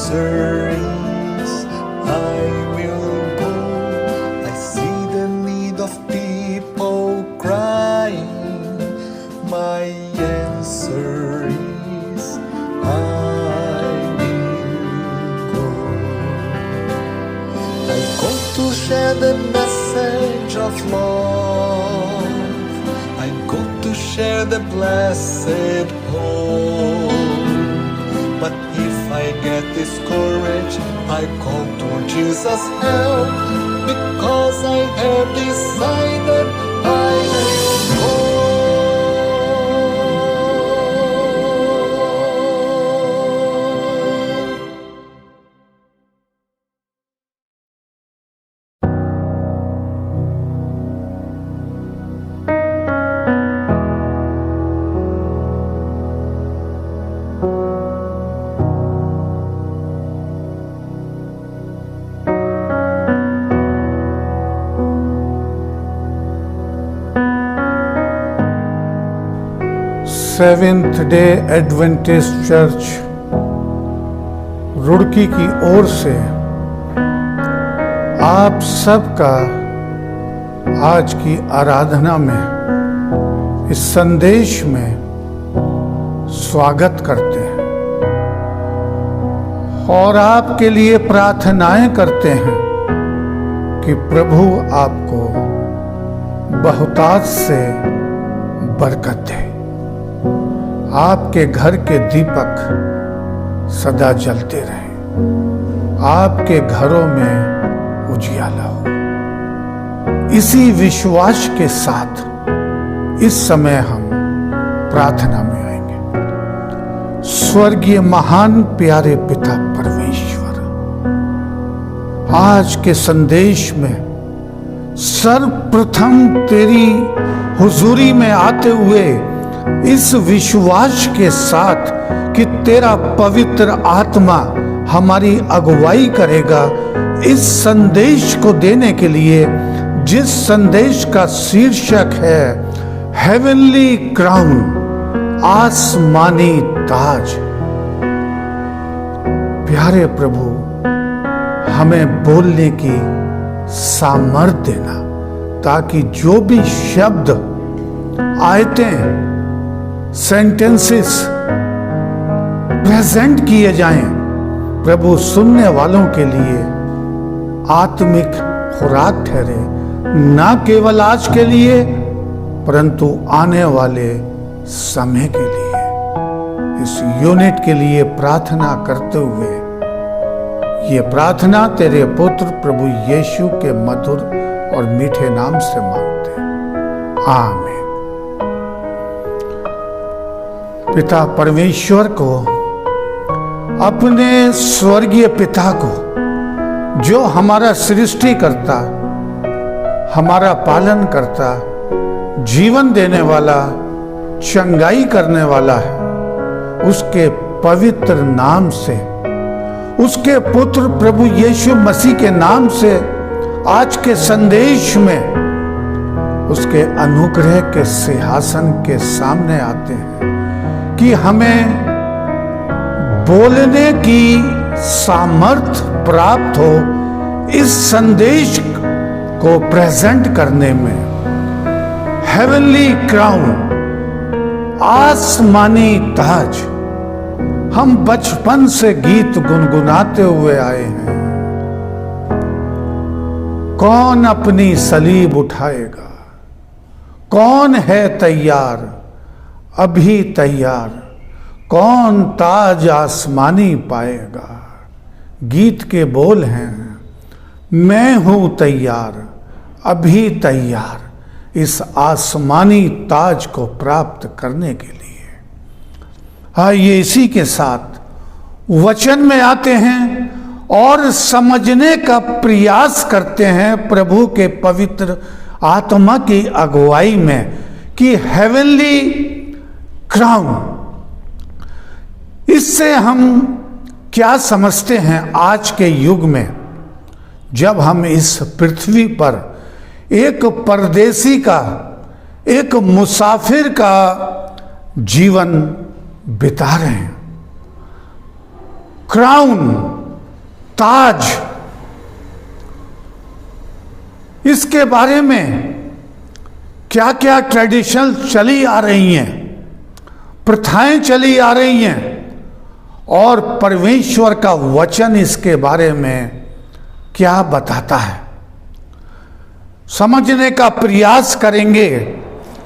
answer is, I will go. I see the need of people crying. My answer is, I will go. I go to share the message of love. I go to share the blessed hope. But if I get discouraged, I call to Jesus' help, because I have decided I will go. Seventh day Adventist church Roorkee की ओर से आप सबका आज की आराधना में, इस संदेश में स्वागत करते हैं और आपके लिए प्रार्थनाएं करते हैं कि प्रभु आपको बहुतायत से बरकत दे, आपके घर के दीपक सदा जलते रहें, आपके घरों में उजियाला हो। इसी विश्वास के साथ इस समय हम प्रार्थना में आएंगे। स्वर्गीय महान प्यारे पिता परमेश्वर, आज के संदेश में सर्वप्रथम तेरी हुजूरी में आते हुए इस विश्वास के साथ कि तेरा पवित्र आत्मा हमारी अगुवाई करेगा, इस संदेश को देने के लिए, जिस संदेश का शीर्षक है हेवनली क्राउन, आसमानी ताज। प्यारे प्रभु, हमें बोलने की सामर्थ्य देना, ताकि जो भी शब्द, आयतें, सेंटेंसेस प्रेजेंट किए जाएं, प्रभु सुनने वालों के लिए आत्मिक खुराक ठहरे, ना केवल आज के लिए परंतु आने वाले समय के लिए। इस यूनिट के लिए प्रार्थना करते हुए ये प्रार्थना तेरे पुत्र प्रभु यीशु के मधुर और मीठे नाम से मांगते हैं, आमीन। पिता परमेश्वर को, अपने स्वर्गीय पिता को, जो हमारा सृष्टि करता, हमारा पालन करता, जीवन देने वाला, चंगाई करने वाला है, उसके पवित्र नाम से, उसके पुत्र प्रभु यीशु मसीह के नाम से आज के संदेश में उसके अनुग्रह के सिंहासन के सामने आते हैं कि हमें बोलने की सामर्थ प्राप्त हो इस संदेश को प्रेजेंट करने में। हेवनली क्राउन, आसमानी ताज, हम बचपन से गीत गुनगुनाते हुए आए हैं। कौन अपनी सलीब उठाएगा, कौन है तैयार, अभी तैयार, कौन ताज आसमानी पाएगा। गीत के बोल हैं, मैं हूं तैयार, अभी तैयार, इस आसमानी ताज को प्राप्त करने के लिए। आइए इसी के साथ वचन में आते हैं और समझने का प्रयास करते हैं प्रभु के पवित्र आत्मा की अगुवाई में कि हेवनली क्राउन, इससे हम क्या समझते हैं आज के युग में, जब हम इस पृथ्वी पर एक परदेसी का, एक मुसाफिर का जीवन बिता रहे हैं। क्राउन ताज, इसके बारे में क्या क्या ट्रेडिशन चली आ रही हैं, प्रथाएं चली आ रही हैं, और परमेश्वर का वचन इसके बारे में क्या बताता है, समझने का प्रयास करेंगे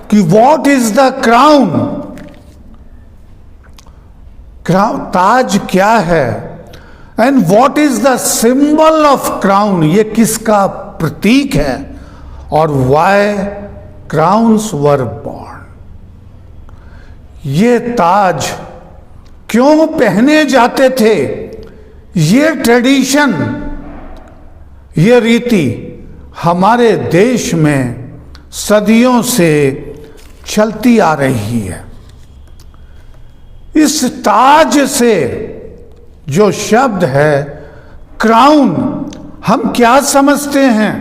कि व्हाट इज द क्राउन, ताज क्या है, and what is the symbol of crown, ये किसका प्रतीक है, और व्हाई क्राउन्स वर बॉर्न, ये ताज क्यों पहने जाते थे, ये ट्रेडिशन, ये रीति हमारे देश में सदियों से चलती आ रही है। इस ताज से जो शब्द है क्राउन, हम क्या समझते हैं,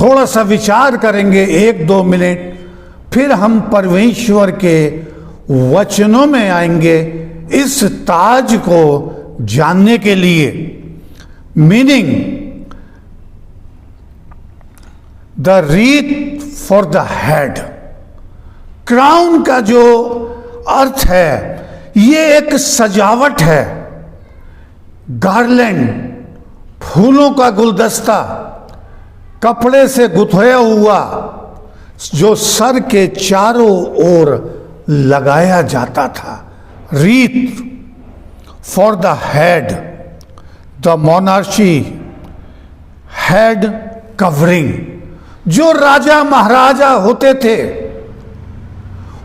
थोड़ा सा विचार करेंगे 1-2 मिनट, फिर हम परमेश्वर के वचनों में आएंगे इस ताज को जानने के लिए। Meaning, the wreath for the head, crown का जो अर्थ है, ये एक सजावट है, गार्लैंड, फूलों का गुलदस्ता, कपड़े से गुथाया हुआ, जो सर के चारों ओर लगाया जाता था। Wreath for the head, the monarchy head covering, जो राजा महाराजा होते थे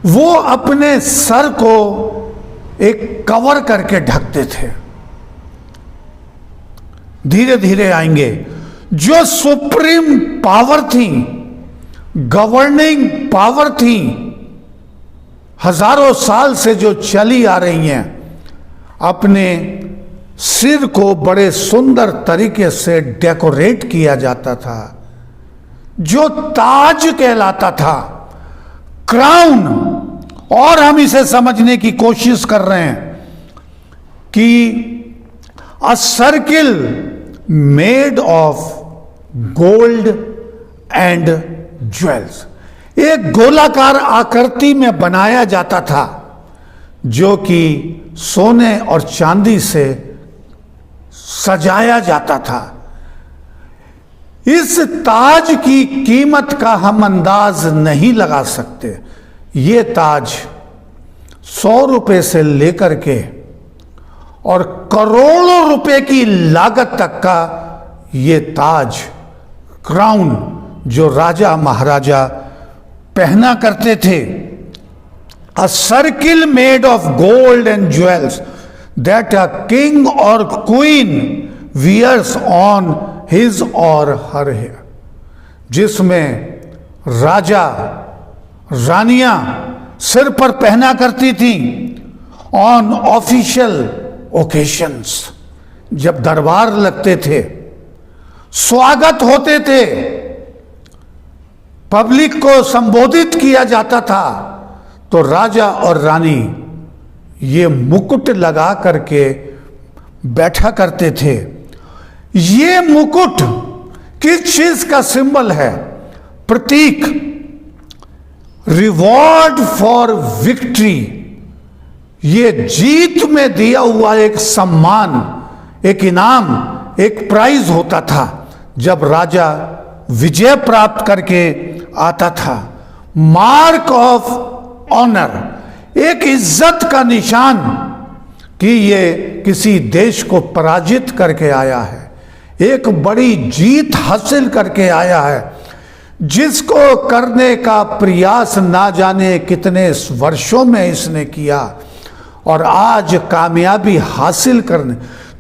वो अपने सर को एक कवर करके ढकते थे। धीरे धीरे आएंगे, जो सुप्रीम पावर थी, गवर्निंग पावर थी, हजारों साल से जो चली आ रही हैं, अपने सिर को बड़े सुंदर तरीके से डेकोरेट किया जाता था, जो ताज कहलाता था, क्राउन। और हम इसे समझने की कोशिश कर रहे हैं कि अ circle made of gold and jewels, एक गोलाकार आकृति में बनाया जाता था, जो कि सोने और चांदी से सजाया जाता था। इस ताज की कीमत का हम अंदाज नहीं लगा सकते। ये ताज 100 रुपए से लेकर के और करोड़ों रुपए की लागत तक का ये ताज, क्राउन, जो राजा महाराजा पहना करते थे। अ circle made of gold and jewels that a king और क्वीन वियर्स ऑन हिज और हर हेयर, जिसमें राजा रानियां सिर पर पहना करती थी ऑन ऑफिशियल ओकेशंस, जब दरबार लगते थे, स्वागत होते थे, पब्लिक को संबोधित किया जाता था, तो राजा और रानी ये मुकुट लगा करके बैठा करते थे। ये मुकुट किस चीज का सिंबल है, प्रतीक, रिवॉर्ड फॉर विक्ट्री, ये जीत में दिया हुआ एक सम्मान, एक इनाम, एक प्राइज होता था जब राजा विजय प्राप्त करके आता था। मार्क ऑफ ऑनर, एक इज्जत का निशान कि ये किसी देश को पराजित करके आया है, एक बड़ी जीत हासिल करके आया है, जिसको करने का प्रयास ना जाने कितने वर्षों में इसने किया और आज कामयाबी हासिल करने।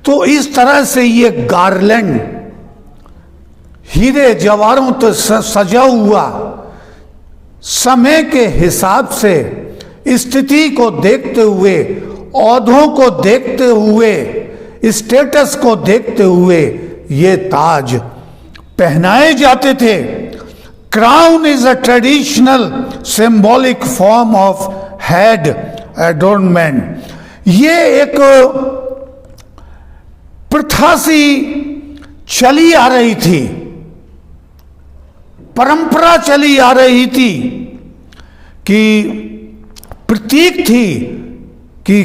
तो इस तरह से ये गार्लैंड हीरे जवाहरों तो सजा हुआ, समय के हिसाब से स्थिति को देखते हुए, औहदों को देखते हुए, स्टेटस को देखते हुए ये ताज पहनाए जाते थे। Crown is a traditional symbolic form of head adornment, ये एक प्रथा सी चली आ रही थी, परंपरा चली आ रही थी कि प्रतीक थी कि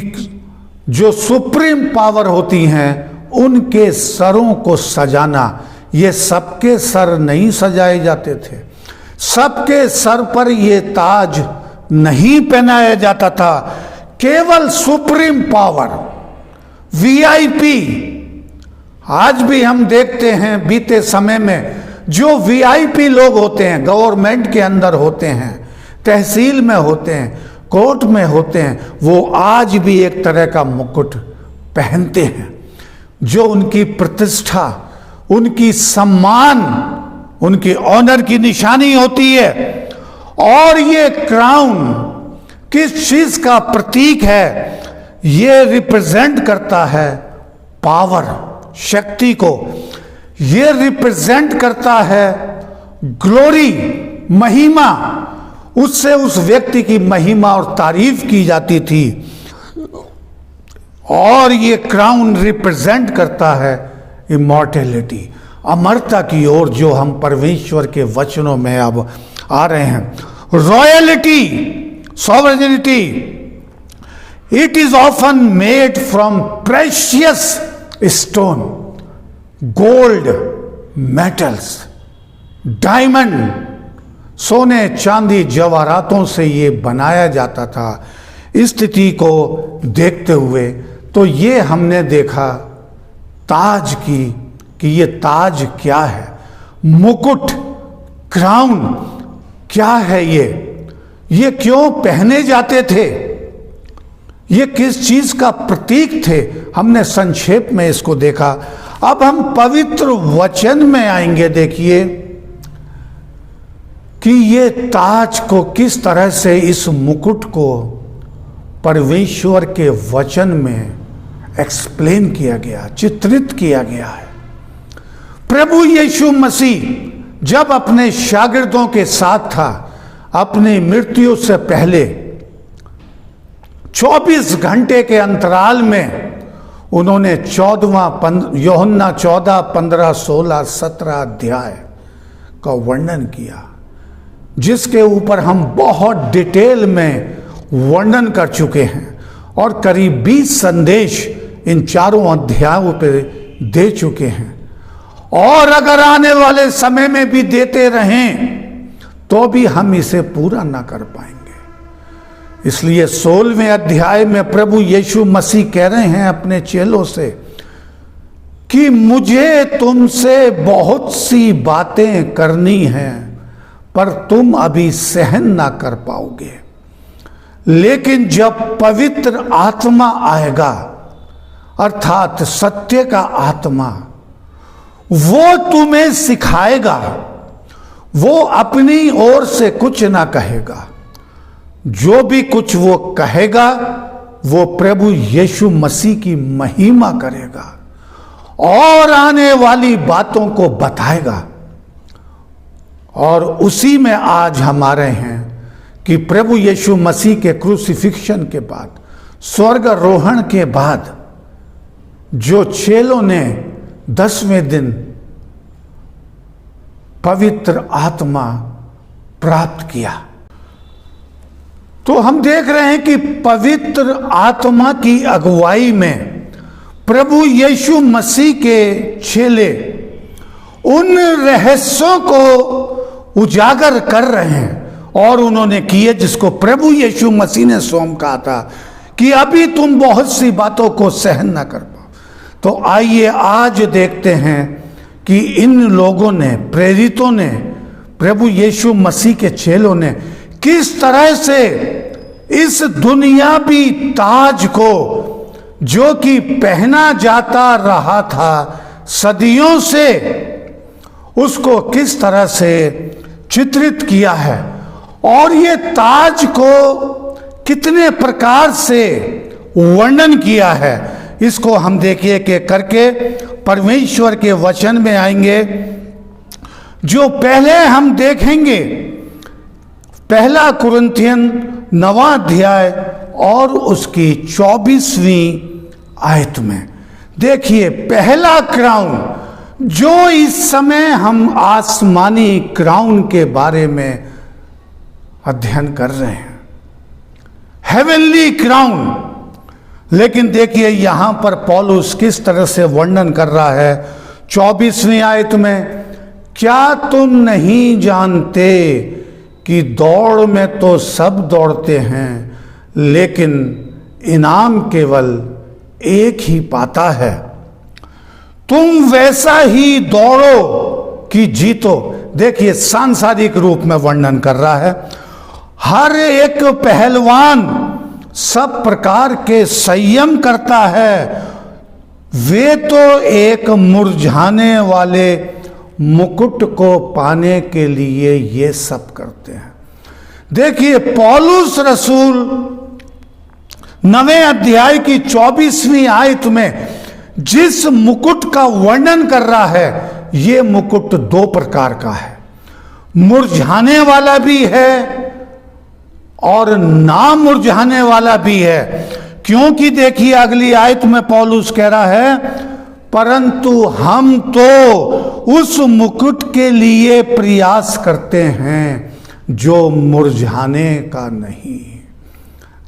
जो सुप्रीम पावर होती हैं उनके सरों को सजाना। ये सबके सर नहीं सजाए जाते थे, सबके सर पर ये ताज नहीं पहनाया जाता था। केवल सुप्रीम पावर, वीआईपी। आज भी हम देखते हैं बीते समय में जो वीआईपी लोग होते हैं, गवर्नमेंट के अंदर होते हैं, तहसील में होते हैं, कोर्ट में होते हैं, वो आज भी एक तरह का मुकुट पहनते हैं जो उनकी प्रतिष्ठा, उनकी सम्मान, उनकी ऑनर की निशानी होती है। और ये क्राउन किस चीज का प्रतीक है? ये रिप्रेजेंट करता है पावर, शक्ति को। ये रिप्रेजेंट करता है ग्लोरी, महिमा। उससे उस व्यक्ति की महिमा और तारीफ की जाती थी। और ये क्राउन रिप्रेजेंट करता है इमॉर्टेलिटी, अमरता की ओर, जो हम परमेश्वर के वचनों में अब आ रहे हैं। Royalty, sovereignty, it is often made from precious stone, gold, metals, diamond, सोने, चांदी, जवाहरातों से ये बनाया जाता था। स्थिति को देखते हुए तो ये हमने देखा ताज की, कि ये ताज क्या है, मुकुट, क्राउन क्या है, ये क्यों पहने जाते थे, ये किस चीज का प्रतीक थे। हमने संक्षेप में इसको देखा। अब हम पवित्र वचन में आएंगे। देखिए कि ये ताज को किस तरह से, इस मुकुट को परमेश्वर के वचन में एक्सप्लेन किया गया, चित्रित किया गया है। प्रभु यीशु मसीह जब अपने शागिर्दों के साथ था, अपनी मृत्यु से पहले 24 घंटे के अंतराल में उन्होंने यूहन्ना 14, 15, 16, 17 अध्याय का वर्णन किया, जिसके ऊपर हम बहुत डिटेल में वर्णन कर चुके हैं और करीब 20 संदेश इन चारों अध्यायों पे दे चुके हैं। और अगर आने वाले समय में भी देते रहें तो भी हम इसे पूरा ना कर पाएंगे। इसलिए 16वें अध्याय में प्रभु यीशु मसीह कह रहे हैं अपने चेलों से कि मुझे तुमसे बहुत सी बातें करनी हैं, पर तुम अभी सहन ना कर पाओगे। लेकिन जब पवित्र आत्मा आएगा, अर्थात सत्य का आत्मा, वो तुम्हें सिखाएगा। वो अपनी ओर से कुछ ना कहेगा, जो भी कुछ वो कहेगा वो प्रभु यीशु मसीह की महिमा करेगा और आने वाली बातों को बताएगा। और उसी में आज हम आ रहे हैं कि प्रभु यीशु मसीह के क्रूसिफिक्शन के बाद, स्वर्गारोहण के बाद, जो चेलों ने 10वें दिन पवित्र आत्मा प्राप्त किया, तो हम देख रहे हैं कि पवित्र आत्मा की अगुवाई में प्रभु यीशु मसीह के चेले उन रहस्यों को उजागर कर रहे हैं। और उन्होंने किए जिसको प्रभु यीशु मसीह ने स्वयं कहा था कि अभी तुम बहुत सी बातों को सहन ना कर पाओ। तो आइए आज देखते हैं कि इन लोगों ने, प्रेरितों ने, प्रभु यीशु मसीह के चेलों ने किस तरह से इस दुनियावी ताज को, जो कि पहना जाता रहा था सदियों से, उसको किस तरह से चित्रित किया है और ये ताज को कितने प्रकार से वर्णन किया है। इसको हम देखिए कि करके परमेश्वर के वचन में आएंगे। जो पहले हम देखेंगे 1 कुरिन्थियन 9वां अध्याय और उसकी 24वीं आयत में। देखिए, पहला क्राउन जो इस समय हम आसमानी क्राउन के बारे में अध्ययन कर रहे हैं, हेवनली क्राउन। लेकिन देखिए यहां पर पौलुस किस तरह से वर्णन कर रहा है 24वीं आयत में, क्या तुम नहीं जानते कि दौड़ में तो सब दौड़ते हैं लेकिन इनाम केवल एक ही पाता है। तुम वैसा ही दौड़ो कि जीतो। देखिए सांसारिक रूप में वर्णन कर रहा है। हर एक पहलवान सब प्रकार के संयम करता है, वे तो एक मुरझाने वाले मुकुट को पाने के लिए ये सब करते हैं। देखिए पौलुस रसूल 9वें अध्याय की 24वीं आयत में जिस मुकुट का वर्णन कर रहा है, ये मुकुट दो प्रकार का है, मुरझाने वाला भी है और ना मुरझाने वाला भी है। क्योंकि देखिए अगली आयत में पौलुस कह रहा है, परंतु हम तो उस मुकुट के लिए प्रयास करते हैं जो मुरझाने का नहीं।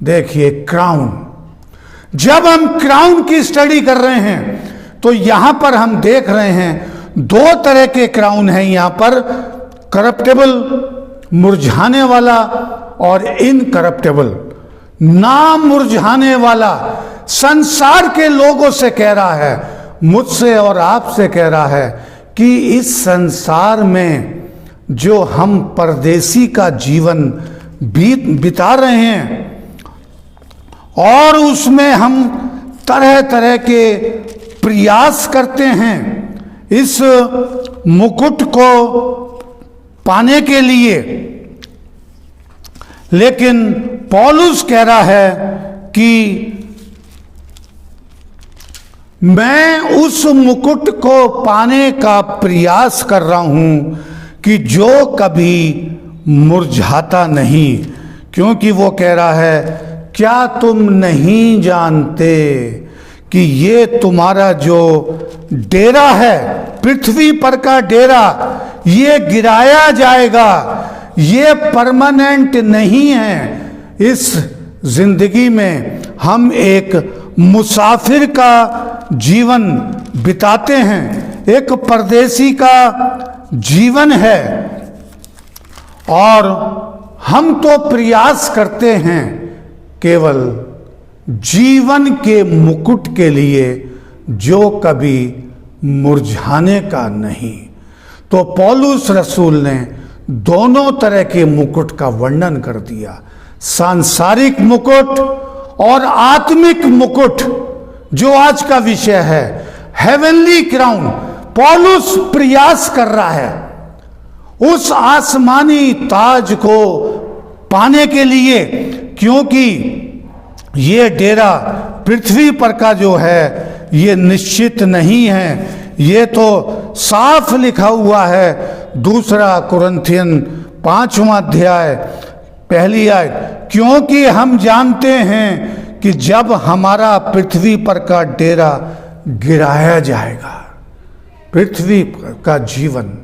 देखिए क्राउन, जब हम क्राउन की स्टडी कर रहे हैं तो यहां पर हम देख रहे हैं दो तरह के क्राउन हैं यहां पर, करप्टेबल मुरझाने वाला और इनकरप्टेबल ना मुरझाने वाला। संसार के लोगों से कह रहा है, मुझसे और आपसे कह रहा है कि इस संसार में जो हम परदेसी का जीवन बिता रहे हैं और उसमें हम तरह तरह के प्रयास करते हैं इस मुकुट को पाने के लिए, लेकिन पौलुस कह रहा है कि मैं उस मुकुट को पाने का प्रयास कर रहा हूं कि जो कभी मुरझाता नहीं। क्योंकि वो कह रहा है, क्या तुम नहीं जानते कि ये तुम्हारा जो डेरा है, पृथ्वी पर का डेरा, ये गिराया जाएगा, ये परमानेंट नहीं है। इस जिंदगी में हम एक मुसाफिर का जीवन बिताते हैं, एक परदेसी का जीवन है और हम तो प्रयास करते हैं केवल जीवन के मुकुट के लिए जो कभी मुरझाने का नहीं। तो पौलुस रसूल ने दोनों तरह के मुकुट का वर्णन कर दिया, सांसारिक मुकुट और आत्मिक मुकुट, जो आज का विषय है, हेवनली क्राउन। पौलुस प्रयास कर रहा है उस आसमानी ताज को पाने के लिए, क्योंकि ये डेरा पृथ्वी पर का जो है ये निश्चित नहीं है। ये तो साफ लिखा हुआ है 2 कुरिन्थियन 5वां अध्याय 1 आयत, क्योंकि हम जानते हैं कि जब हमारा पृथ्वी पर का डेरा गिराया जाएगा, पृथ्वी का जीवन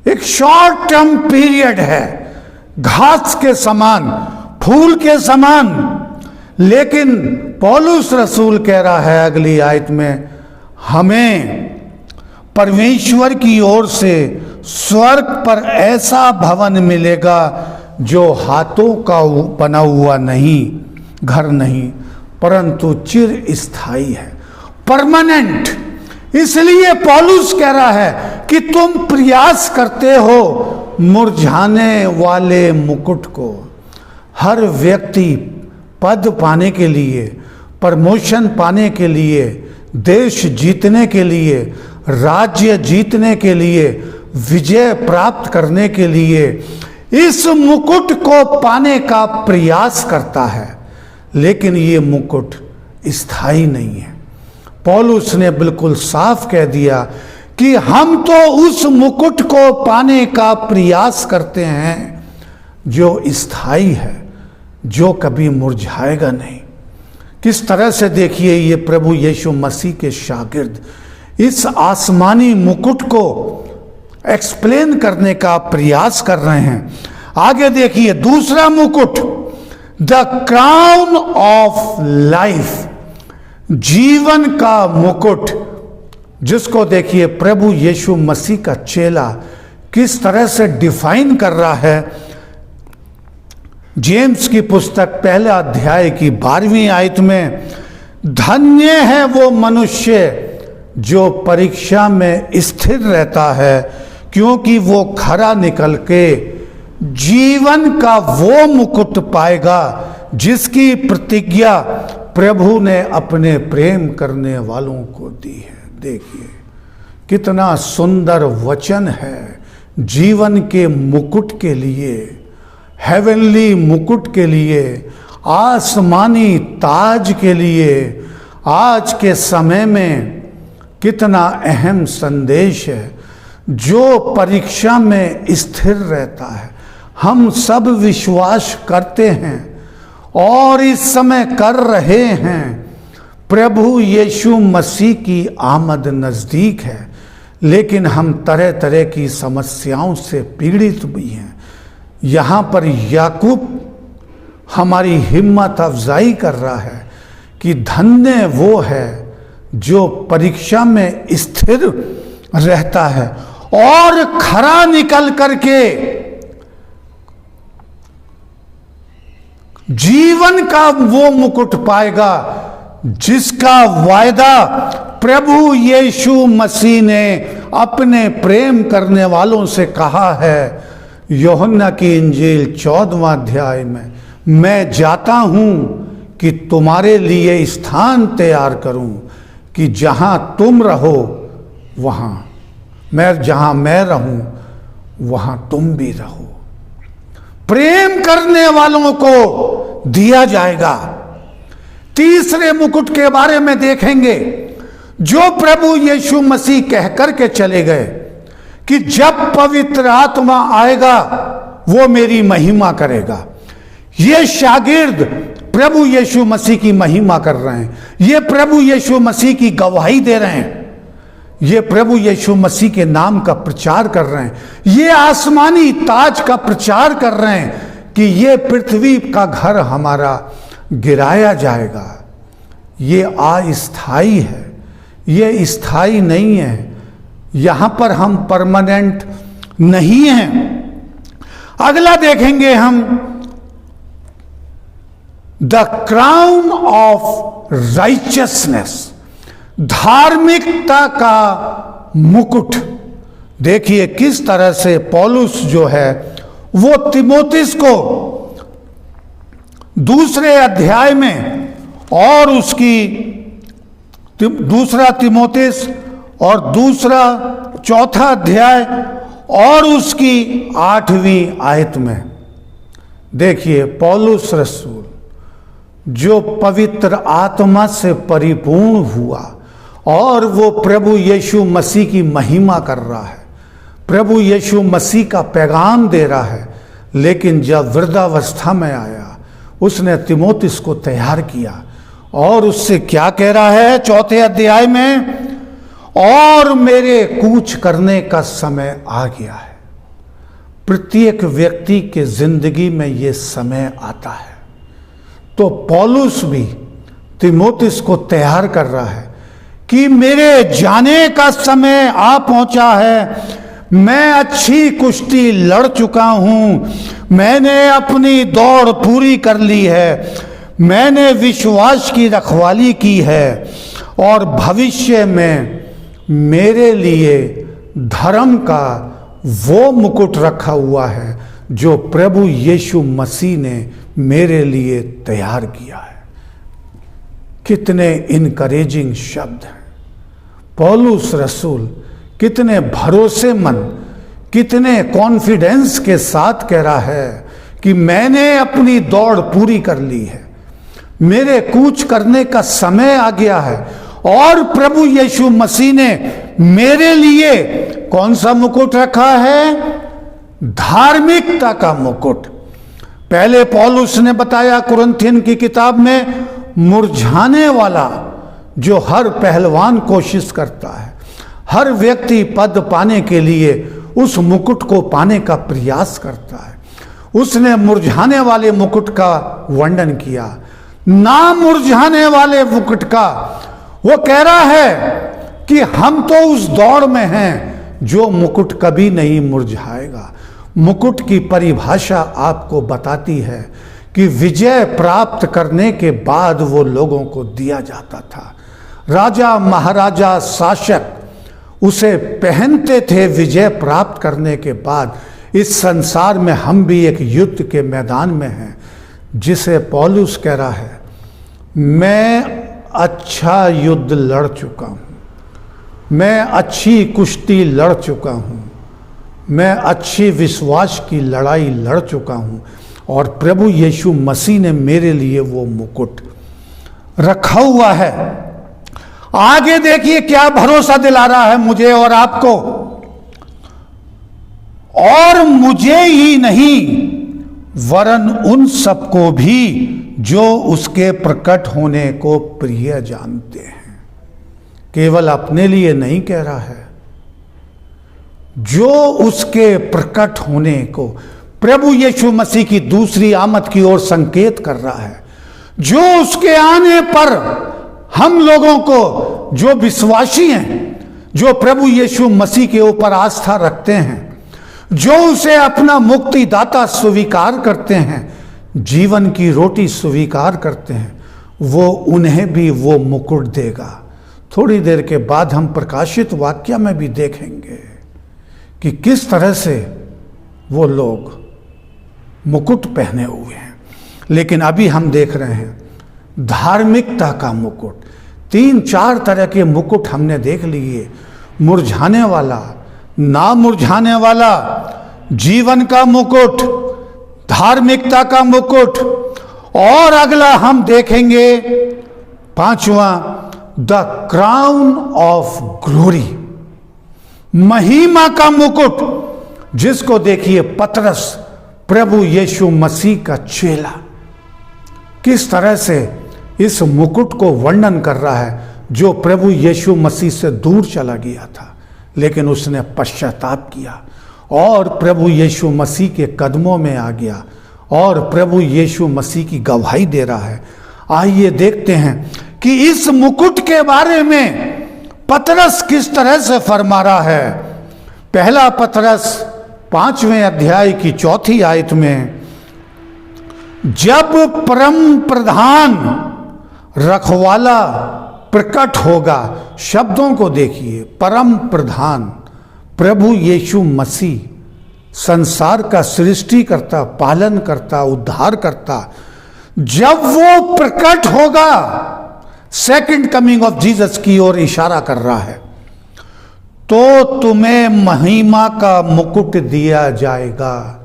एक शॉर्ट टर्म पीरियड है, घास के समान, फूल के समान। लेकिन पौलुस रसूल कह रहा है अगली आयत में, हमें परमेश्वर की ओर से स्वर्ग पर ऐसा भवन मिलेगा जो हाथों का बना हुआ नहीं, घर नहीं, परंतु चिर स्थायी है, परमानेंट। इसलिए पौलुस कह रहा है कि तुम प्रयास करते हो मुरझाने वाले मुकुट को। हर व्यक्ति पद पाने के लिए, प्रमोशन पाने के लिए, देश जीतने के लिए, राज्य जीतने के लिए, विजय प्राप्त करने के लिए इस मुकुट को पाने का प्रयास करता है, लेकिन ये मुकुट स्थायी नहीं है। पौलुस ने बिल्कुल साफ कह दिया कि हम तो उस मुकुट को पाने का प्रयास करते हैं जो स्थायी है, जो कभी मुरझाएगा नहीं। किस तरह से देखिए ये प्रभु यीशु मसीह के शागिर्द इस आसमानी मुकुट को एक्सप्लेन करने का प्रयास कर रहे हैं। आगे देखिए दूसरा मुकुट, द क्राउन ऑफ लाइफ, जीवन का मुकुट, जिसको देखिए प्रभु यीशु मसीह का चेला किस तरह से डिफाइन कर रहा है। जेम्स की पुस्तक पहला अध्याय की 12वीं आयत में, धन्य है वो मनुष्य जो परीक्षा में स्थिर रहता है, क्योंकि वो खरा निकल के जीवन का वो मुकुट पाएगा जिसकी प्रतिज्ञा प्रभु ने अपने प्रेम करने वालों को दी है। देखिए कितना सुंदर वचन है जीवन के मुकुट के लिए, हेवनली मुकुट के लिए, आसमानी ताज के लिए। आज के समय में कितना अहम संदेश है, जो परीक्षा में स्थिर रहता है। हम सब विश्वास करते हैं और इस समय कर रहे हैं, प्रभु यीशु मसीह की आमद नज़दीक है, लेकिन हम तरह तरह की समस्याओं से पीड़ित भी हैं। यहाँ पर याकूब हमारी हिम्मत अफजाई कर रहा है कि धन्य वो है जो परीक्षा में स्थिर रहता है और खरा निकल करके जीवन का वो मुकुट पाएगा जिसका वायदा प्रभु यीशु मसीह ने अपने प्रेम करने वालों से कहा है। यूहन्ना की इंजील 14वां अध्याय में, मैं जाता हूं कि तुम्हारे लिए स्थान तैयार करूं, कि जहां तुम रहो वहां जहां मैं रहूं वहां तुम भी रहो। प्रेम करने वालों को दिया जाएगा। तीसरे मुकुट के बारे में देखेंगे, जो प्रभु यीशु मसीह कहकर के चले गए कि जब पवित्र आत्मा आएगा वो मेरी महिमा करेगा। ये शागिर्द प्रभु यीशु मसीह की महिमा कर रहे हैं, ये प्रभु यीशु मसीह की गवाही दे रहे हैं, ये प्रभु यीशु मसीह के नाम का प्रचार कर रहे हैं, ये आसमानी ताज का प्रचार कर रहे हैं कि ये पृथ्वी का घर हमारा गिराया जाएगा। ये अस्थाई है, ये स्थायी नहीं है, यहां पर हम परमानेंट नहीं हैं। अगला देखेंगे हम, द क्राउन ऑफ राइचियसनेस, धार्मिकता का मुकुट। देखिए किस तरह से पौलुस जो है वो तीमुथियुस को दूसरे अध्याय में और उसकी दूसरा तीमुथियुस और दूसरा चौथा अध्याय और उसकी 8वीं आयत में देखिए पौलुस रसूल जो पवित्र आत्मा से परिपूर्ण हुआ और वो प्रभु यीशु मसीह की महिमा कर रहा है, प्रभु यीशु मसीह का पैगाम दे रहा है। लेकिन जब वृद्धावस्था में आया उसने तीमुथियुस को तैयार किया और उससे क्या कह रहा है 4थे अध्याय में, और मेरे कूच करने का समय आ गया है। प्रत्येक व्यक्ति के जिंदगी में ये समय आता है। तो पौलुस भी तीमुथियुस को तैयार कर रहा है कि मेरे जाने का समय आ पहुंचा है, मैं अच्छी कुश्ती लड़ चुका हूं, मैंने अपनी दौड़ पूरी कर ली है, मैंने विश्वास की रखवाली की है और भविष्य में मेरे लिए धर्म का वो मुकुट रखा हुआ है जो प्रभु यीशु मसीह ने मेरे लिए तैयार किया है। कितने इनकरेजिंग शब्द हैं। पौलुस रसूल कितने भरोसेमंद, कितने कॉन्फिडेंस के साथ कह रहा है कि मैंने अपनी दौड़ पूरी कर ली है, मेरे कूच करने का समय आ गया है और प्रभु यीशु मसीह ने मेरे लिए कौन सा मुकुट रखा है? धार्मिकता का मुकुट। पहले पौलुस ने बताया कुरिन्थियन की किताब में, मुरझाने वाला जो हर पहलवान कोशिश करता है, हर व्यक्ति पद पाने के लिए उस मुकुट को पाने का प्रयास करता है, उसने मुरझाने वाले मुकुट का वर्णन किया, ना मुरझाने वाले मुकुट का। वो कह रहा है कि हम तो उस दौड़ में हैं जो मुकुट कभी नहीं मुरझाएगा। मुकुट की परिभाषा आपको बताती है कि विजय प्राप्त करने के बाद वो लोगों को दिया जाता था। राजा महाराजा शासक उसे पहनते थे विजय प्राप्त करने के बाद। इस संसार में हम भी एक युद्ध के मैदान में हैं, जिसे पौलुस कह रहा है, मैं अच्छा युद्ध लड़ चुका हूँ, मैं अच्छी कुश्ती लड़ चुका हूँ, मैं अच्छी विश्वास की लड़ाई लड़ चुका हूँ, और प्रभु यीशु मसीह ने मेरे लिए वो मुकुट रखा हुआ है। आगे देखिए क्या भरोसा दिला रहा है मुझे और आपको। और मुझे ही नहीं वरन उन सबको भी जो उसके प्रकट होने को प्रिय जानते हैं। केवल अपने लिए नहीं कह रहा है, जो उसके प्रकट होने को, प्रभु यीशु मसीह की दूसरी आमद की ओर संकेत कर रहा है, जो उसके आने पर हम लोगों को, जो विश्वासी हैं, जो प्रभु यीशु मसीह के ऊपर आस्था रखते हैं, जो उसे अपना मुक्तिदाता स्वीकार करते हैं, जीवन की रोटी स्वीकार करते हैं, वो उन्हें भी वो मुकुट देगा। थोड़ी देर के बाद हम प्रकाशित वाक्य में भी देखेंगे कि किस तरह से वो लोग मुकुट पहने हुए हैं। लेकिन अभी हम देख रहे हैं धार्मिकता का मुकुट। 3-4 तरह के मुकुट हमने देख लिए, मुरझाने वाला, ना मुरझाने वाला, जीवन का मुकुट, धार्मिकता का मुकुट, और अगला हम देखेंगे 5वां, द क्राउन ऑफ ग्लोरी, महिमा का मुकुट, जिसको देखिए पतरस प्रभु यीशु मसीह का चेला किस तरह से इस मुकुट को वर्णन कर रहा है, जो प्रभु यीशु मसीह से दूर चला गया था, लेकिन उसने पश्चाताप किया और प्रभु यीशु मसीह के कदमों में आ गया और प्रभु यीशु मसीह की गवाही दे रहा है। आइए देखते हैं कि इस मुकुट के बारे में पतरस किस तरह से फरमा रहा है। पहला पतरस 5वें अध्याय की 4थी आयत में, जब परम प्रधान रखवाला प्रकट होगा, शब्दों को देखिए, परम प्रधान प्रभु यीशु मसीह, संसार का सृष्टि करता, पालन करता, उद्धार करता, जब वो प्रकट होगा, सेकंड कमिंग ऑफ जीसस की ओर इशारा कर रहा है, तो तुम्हें महिमा का मुकुट दिया जाएगा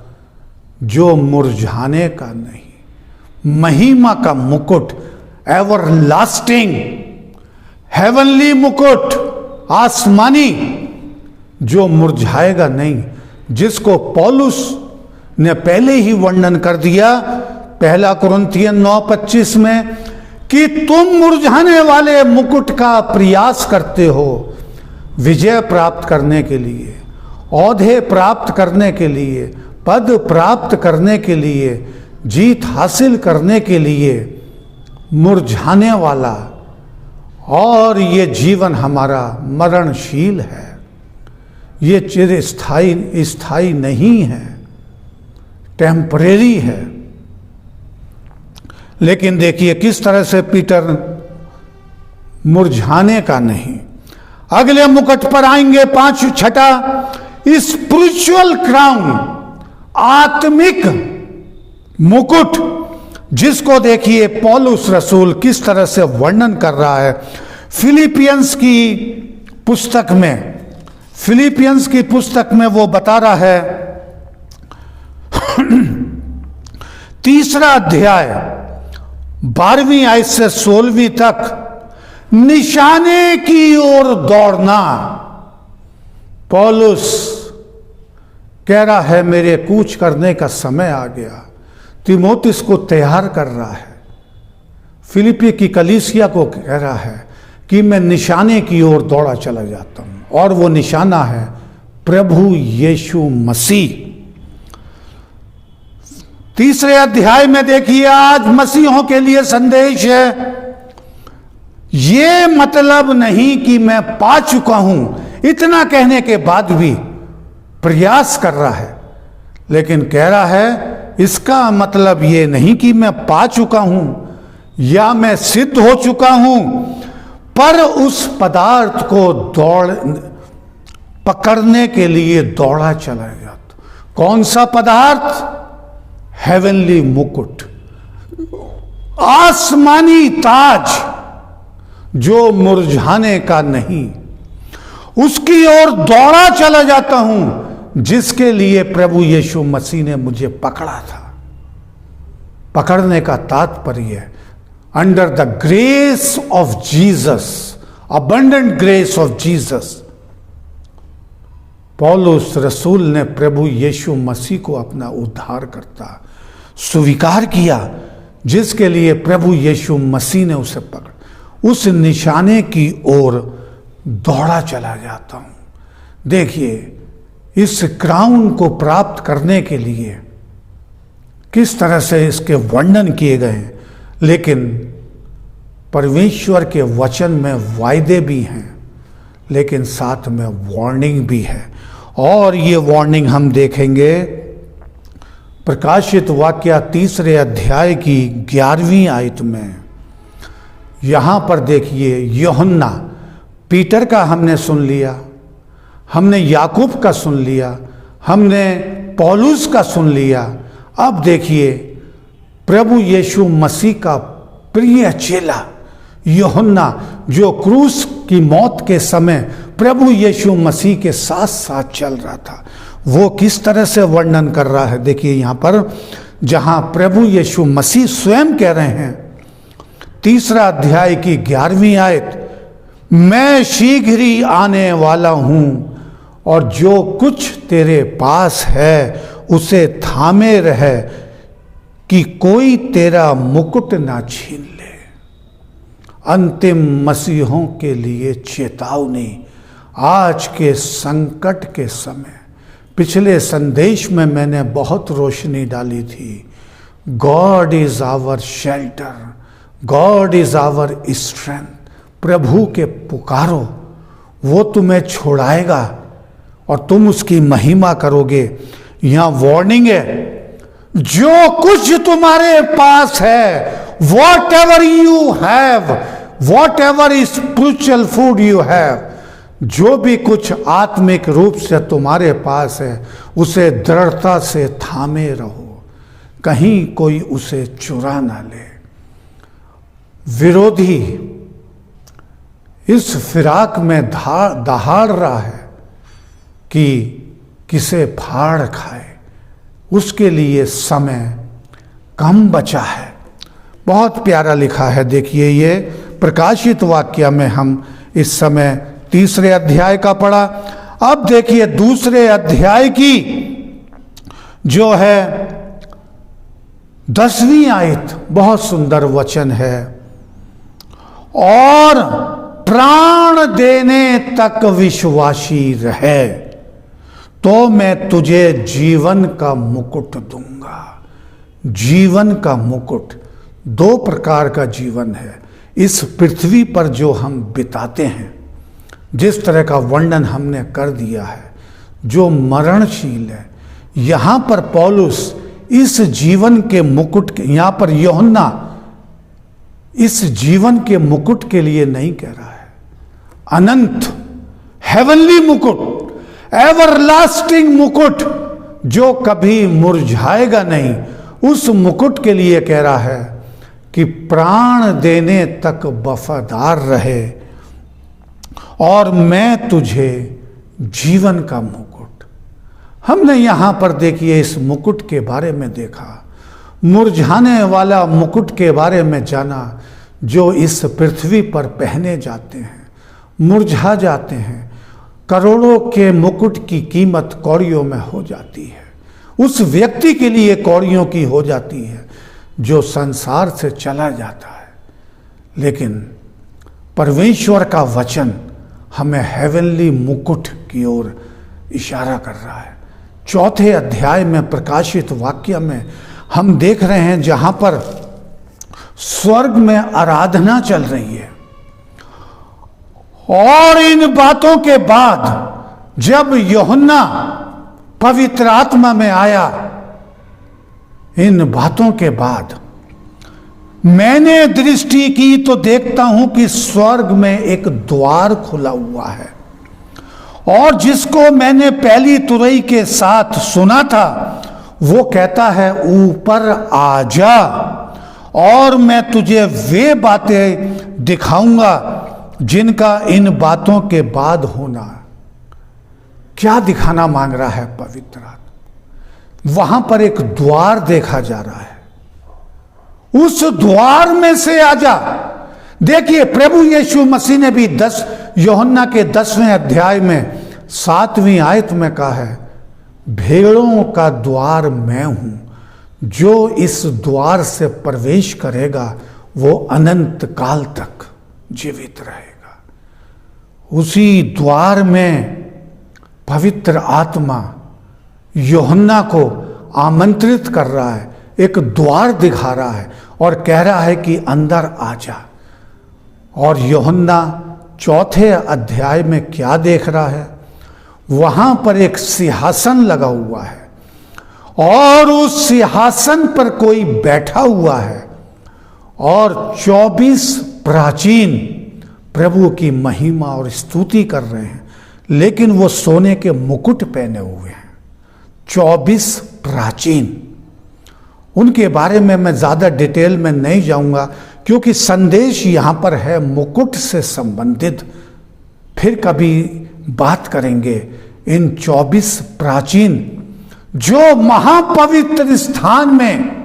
जो मुरझाने का नहीं। महिमा का मुकुट, एवर लास्टिंग हेवनली मुकुट, आसमानी, जो मुरझाएगा नहीं, जिसको पौलुस ने पहले ही वर्णन कर दिया 1 कुरिन्थियन 9:25 में कि तुम मुरझाने वाले मुकुट का प्रयास करते हो विजय प्राप्त करने के लिए, औहदे प्राप्त करने के लिए, पद प्राप्त करने के लिए, जीत हासिल करने के लिए। मुरझाने वाला, और ये जीवन हमारा मरणशील है, ये चिर स्थायी नहीं है, टेम्परेरी है। लेकिन देखिए किस तरह से पीटर मुरझाने का नहीं। अगले मुकुट पर आएंगे, 6ठा, स्पिरिचुअल क्राउन, आत्मिक मुकुट, जिसको देखिए पौलुस रसूल किस तरह से वर्णन कर रहा है। फिलिपियंस की पुस्तक में वो बता रहा है, 3 अध्याय 12वीं आयत से 16वीं तक, निशाने की ओर दौड़ना। पौलुस कह रहा है मेरे कूच करने का समय आ गया, तीमुथियुस को तैयार कर रहा है। फिलिपी की कलीसिया को कह रहा है कि मैं निशाने की ओर दौड़ा चला जाता हूं, और वो निशाना है प्रभु यीशु मसीह। तीसरे अध्याय में देखिए, आज मसीहों के लिए संदेश है, ये मतलब नहीं कि मैं पा चुका हूं। इतना कहने के बाद भी प्रयास कर रहा है, लेकिन कह रहा है इसका मतलब ये नहीं कि मैं पा चुका हूं या मैं सिद्ध हो चुका हूं, पर उस पदार्थ को पकड़ने के लिए दौड़ा चला जाता। कौन सा पदार्थ? हेवनली मुकुट, आसमानी ताज जो मुरझाने का नहीं, उसकी ओर दौड़ा चला जाता हूं, जिसके लिए प्रभु यीशु मसीह ने मुझे पकड़ा था। पकड़ने का तात्पर्य under the grace of Jesus, abundant grace of Jesus, पौलुस रसूल ने प्रभु यीशु मसीह को अपना उद्धारकर्ता स्वीकार किया, जिसके लिए प्रभु यीशु मसीह ने उसे पकड़ा। उस निशाने की ओर दौड़ा चला जाता हूं। देखिए, इस क्राउन को प्राप्त करने के लिए किस तरह से इसके वर्णन किए गए, लेकिन परमेश्वर के वचन में वायदे भी हैं, लेकिन साथ में वार्निंग भी है। और ये वार्निंग हम देखेंगे प्रकाशित वाक्य 3 अध्याय की 11वीं आयत में। यहां पर देखिए, यूहन्ना, पीटर का हमने सुन लिया, हमने याकूब का सुन लिया, हमने पौलुस का सुन लिया। अब देखिए प्रभु यीशु मसीह का प्रिय चेला यूहन्ना, जो क्रूस की मौत के समय प्रभु यीशु मसीह के साथ साथ चल रहा था, वो किस तरह से वर्णन कर रहा है। देखिए यहां पर, जहां प्रभु यीशु मसीह स्वयं कह रहे हैं, 3 अध्याय की 11वीं आयत, मैं शीघ्र ही आने वाला हूं, और जो कुछ तेरे पास है उसे थामे रहे, कि कोई तेरा मुकुट ना छीन ले। अंतिम मसीहों के लिए चेतावनी आज के संकट के समय। पिछले संदेश में मैंने बहुत रोशनी डाली थी। God is our shelter, God is our strength. प्रभु के पुकारो, वो तुम्हें छोड़ाएगा और तुम उसकी महिमा करोगे। यहां वार्निंग है, जो कुछ तुम्हारे पास है, what ever you have, what ever spiritual food you have, जो भी कुछ आत्मिक रूप से तुम्हारे पास है, उसे दृढ़ता से थामे रहो, कहीं कोई उसे चुरा ना ले। विरोधी इस फिराक में दहाड़ रहा है कि किसे फाड़ खाए, उसके लिए समय कम बचा है। बहुत प्यारा लिखा है। देखिए, ये प्रकाशित वाक्य में हम इस समय 3 अध्याय का पढ़ा। अब देखिए 2 अध्याय की जो है 10वीं आयत, बहुत सुंदर वचन है, और प्राण देने तक विश्वासी रहे तो मैं तुझे जीवन का मुकुट दूंगा। जीवन का मुकुट, 2 प्रकार का जीवन है इस पृथ्वी पर जो हम बिताते हैं। जिस तरह का वर्णन हमने कर दिया है, जो मरणशील है। यहां पर पौलुस इस जीवन के मुकुट के, यहां पर यूहन्ना इस जीवन के मुकुट के लिए नहीं कह रहा है। अनंत हेवनली मुकुट, एवरलास्टिंग मुकुट, जो कभी मुरझाएगा नहीं, उस मुकुट के लिए कह रहा है कि प्राण देने तक वफादार रहे और मैं तुझे जीवन का मुकुट। हमने यहां पर देखिए इस मुकुट के बारे में देखा, मुरझाने वाला मुकुट के बारे में जाना, जो इस पृथ्वी पर पहने जाते हैं, मुरझा जाते हैं। करोड़ों के मुकुट की कीमत कौड़ियों में हो जाती है। उस व्यक्ति के लिए कौड़ियों की हो जाती है जो संसार से चला जाता है। लेकिन परमेश्वर का वचन हमें हेवनली मुकुट की ओर इशारा कर रहा है। 4 अध्याय में प्रकाशित वाक्य में हम देख रहे हैं जहां पर स्वर्ग में आराधना चल रही है, और इन बातों के बाद जब यूहन्ना पवित्र आत्मा में आया, इन बातों के बाद मैंने दृष्टि की तो देखता हूं कि स्वर्ग में एक द्वार खुला हुआ है, और जिसको मैंने पहली तुरई के साथ सुना था वो कहता है, ऊपर आ जा और मैं तुझे वे बातें दिखाऊंगा जिनका इन बातों के बाद होना। क्या दिखाना मांग रहा है पवित्र आत्मा? वहां पर एक द्वार देखा जा रहा है, उस द्वार में से आजा। देखिए, प्रभु यीशु मसीह ने भी यूहन्ना के 10वें अध्याय में 7वीं आयत में कहा है, भेड़ों का द्वार मैं हूं, जो इस द्वार से प्रवेश करेगा वो अनंत काल तक जीवित रहेगा। उसी द्वार में पवित्र आत्मा यूहन्ना को आमंत्रित कर रहा है, एक द्वार दिखा रहा है और कह रहा है कि अंदर आ जा। और यूहन्ना 4 अध्याय में क्या देख रहा है? वहां पर एक सिंहासन लगा हुआ है और उस सिंहासन पर कोई बैठा हुआ है, और 24 प्राचीन प्रभु की महिमा और स्तुति कर रहे हैं, लेकिन वो सोने के मुकुट पहने हुए हैं। 24 प्राचीन, उनके बारे में मैं ज़्यादा डिटेल में नहीं जाऊंगा, क्योंकि संदेश यहाँ पर है मुकुट से संबंधित। फिर कभी बात करेंगे इन 24 प्राचीन जो महापवित्र स्थान में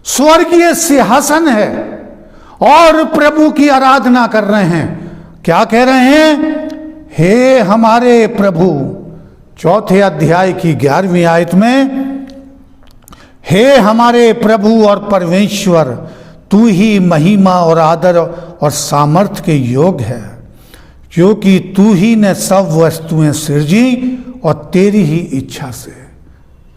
स्वर्गीय सिंहासन है और प्रभु की आराधना कर रहे हैं। क्या कह रहे हैं? हे हमारे प्रभु, 4 अध्याय की 11वीं आयत में, हे हमारे प्रभु और परमेश्वर, तू ही महिमा और आदर और सामर्थ्य के योग है, क्योंकि तू ही ने सब वस्तुएं सृजी और तेरी ही इच्छा से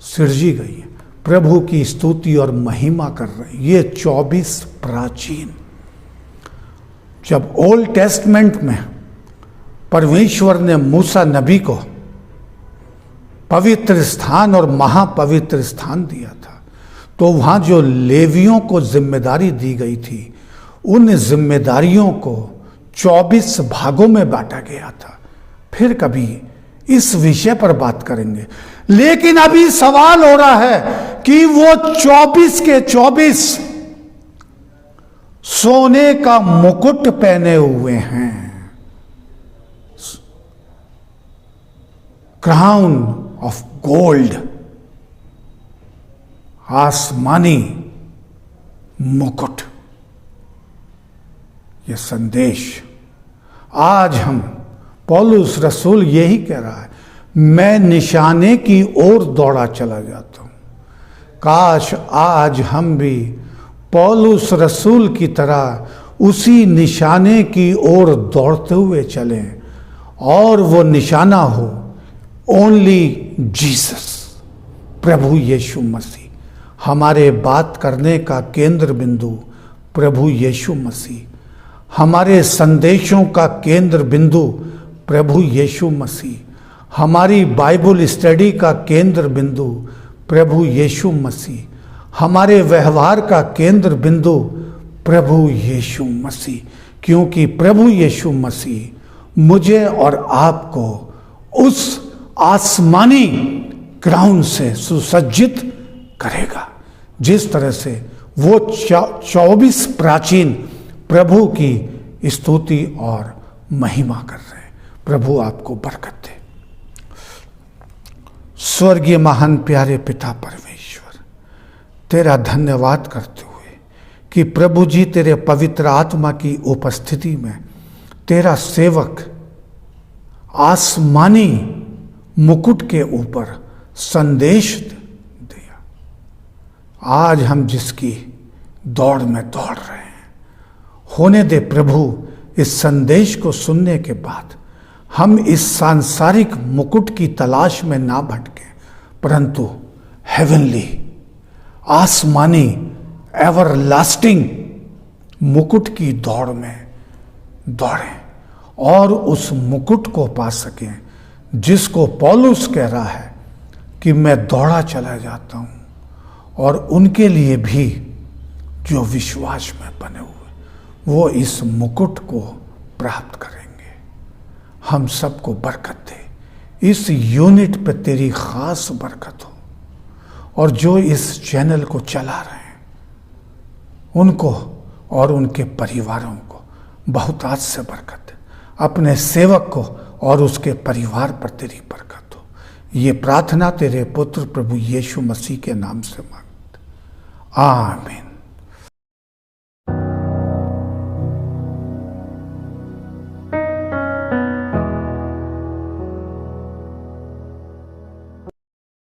सृजी गई। प्रभु की स्तुति और महिमा कर रहे ये 24 प्राचीन। जब ओल्ड टेस्टमेंट में परमेश्वर ने मूसा नबी को पवित्र स्थान और महापवित्र स्थान दिया था, तो वहाँ जो लेवियों को जिम्मेदारी दी गई थी, उन जिम्मेदारियों को 24 भागों में बांटा गया था। फिर कभी इस विषय पर बात करेंगे, लेकिन अभी सवाल हो रहा है कि वो 24 के 24 सोने का मुकुट पहने हुए हैं, क्राउन ऑफ गोल्ड, आसमानी मुकुट। ये संदेश आज हम, पौलुस रसूल यही कह रहा है, मैं निशाने की ओर दौड़ा चला जाता हूं। काश आज हम भी पौलुस रसूल की तरह उसी निशाने की ओर दौड़ते हुए चलें, और वो निशाना हो ओनली जीसस, प्रभु यीशु मसीह। हमारे बात करने का केंद्र बिंदु प्रभु यीशु मसीह, हमारे संदेशों का केंद्र बिंदु प्रभु यीशु मसीह, हमारी बाइबल स्टडी का केंद्र बिंदु प्रभु यीशु मसीह, हमारे व्यवहार का केंद्र बिंदु प्रभु यीशु मसीह, क्योंकि प्रभु यीशु मसीह मुझे और आपको उस आसमानी क्राउन से सुसज्जित करेगा, जिस तरह से वो 24 प्राचीन प्रभु की स्तुति और महिमा कर रहे हैं। प्रभु आपको बरकत दे। स्वर्गीय महान प्यारे पिता परमेश्वर, तेरा धन्यवाद करते हुए कि प्रभु जी तेरे पवित्र आत्मा की उपस्थिति में तेरा सेवक आसमानी मुकुट के ऊपर संदेश दिया। आज हम जिसकी दौड़ में दौड़ रहे हैं, होने दे प्रभु, इस संदेश को सुनने के बाद हम इस सांसारिक मुकुट की तलाश में ना भटके, परंतु हेवनली, आसमानी, एवरलास्टिंग मुकुट की दौड़ में दौड़ें और उस मुकुट को पा सकें जिसको पौलुस कह रहा है कि मैं दौड़ा चला जाता हूं, और उनके लिए भी जो विश्वास में बने हुए वो इस मुकुट को प्राप्त करेंगे। हम सबको बरकत दे। इस यूनिट पे तेरी खास बरकत हो, और जो इस चैनल को चला रहे हैं उनको और उनके परिवारों को बहुत आज से बरकत दे। अपने सेवक को और उसके परिवार पर तेरी बरकत हो। ये प्रार्थना तेरे पुत्र प्रभु यीशु मसीह के नाम से मांगते, आमीन।